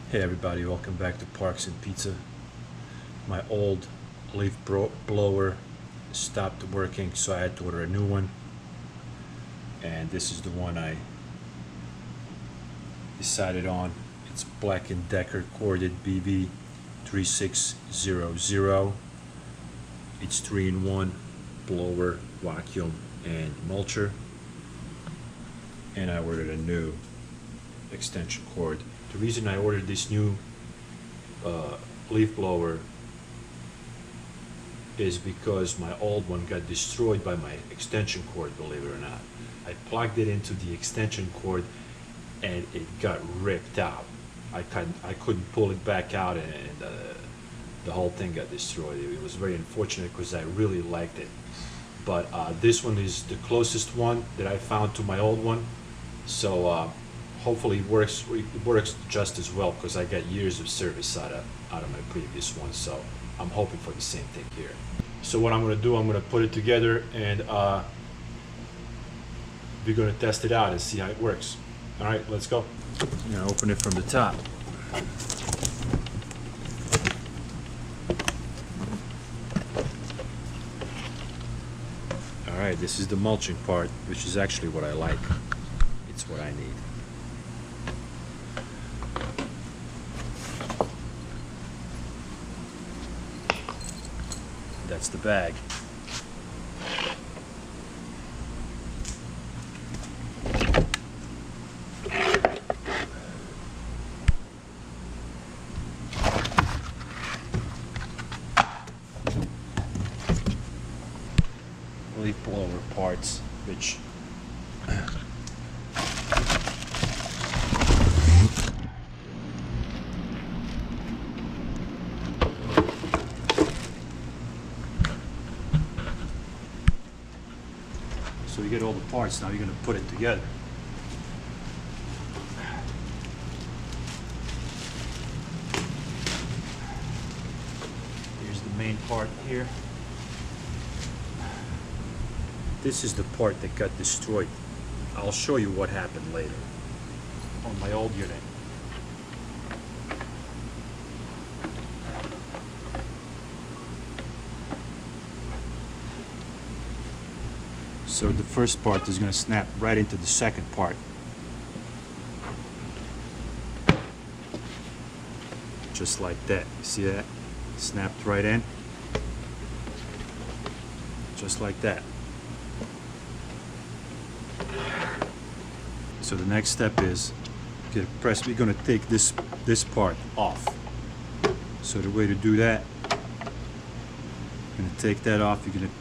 Hey everybody, welcome back to Parks and Pizza. My old leaf blower stopped working, so I had to order a new one. And this is the one I decided on. It's Black & Decker corded BV3600. It's 3-in-1 blower, vacuum, and mulcher. And I ordered a new extension cord. The reason I ordered this new leaf blower is because my old one got destroyed by my extension cord, believe it or not. I plugged it into the extension cord and it got ripped out. I couldn't pull it back out, and the whole thing got destroyed. It was very unfortunate because I really liked it. But this one is the closest one that I found to my old one. So hopefully it works just as well, because I got years of service out of my previous one. So I'm hoping for the same thing here. So what I'm going to do, I'm going to put it together and we're going to test it out and see how it works. All right, let's go. I'm going to open it from the top. All right, this is the mulching part, which is actually what I like. It's what I need. That's the bag. Leaf blower parts, which so you get all the parts. Now you're going to put it together. Here's the main part here. This is the part that got destroyed. I'll show you what happened later on my old unit. So the first part is going to snap right into the second part. Just like that. You see that? Snapped right in. Just like that. So the next step is we're going to take this part off. So the way to do that, you're going to take that off. You're going to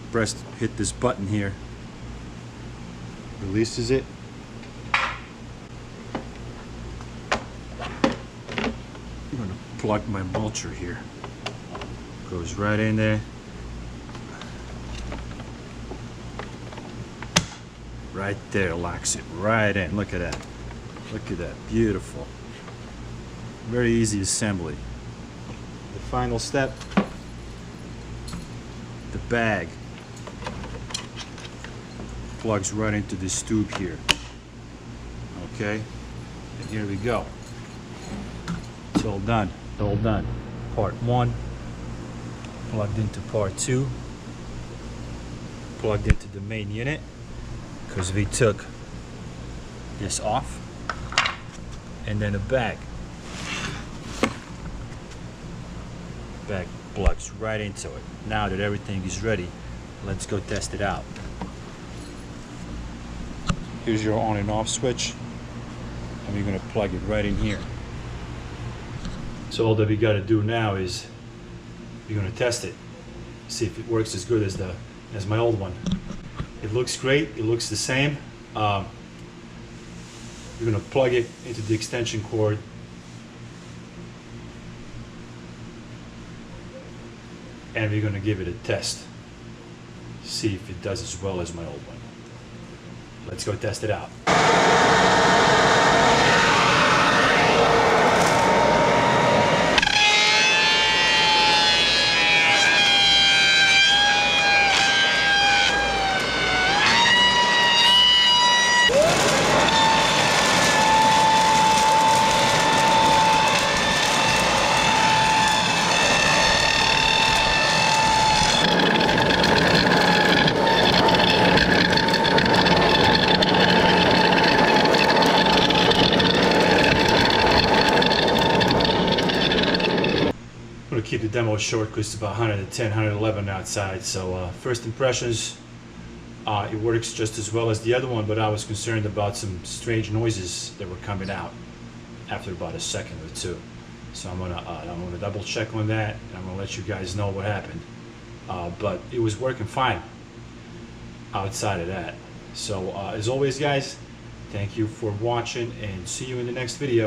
hit this button here. Releases it. I'm going to plug my mulcher here. Goes right in there. Right there, locks it right in. Look at that. Look at that. Beautiful. Very easy assembly. The final step, the bag plugs right into this tube here. Okay? And here we go. It's all done. It's all done. Part 1 plugged into part 2. Plugged into the main unit, because we took this off, and then a bag plugs right into it. Now that everything is ready, let's go test it out. Here's your on and off switch, and we're going to plug it right in here. So all that we got to do now is we're going to test it, see if it works as good as my old one. It looks great. It looks the same. We're going to plug it into the extension cord. And we're going to give it a test. See if it does as well as my old one. Let's go test it out. demo short because it's about 110, 111 outside. So first impressions, it works just as well as the other one, but I was concerned about some strange noises that were coming out after about a second or two. So I'm gonna double check on that, and I'm gonna let you guys know what happened. But it was working fine outside of that. So as always, guys, thank you for watching, and see you in the next video.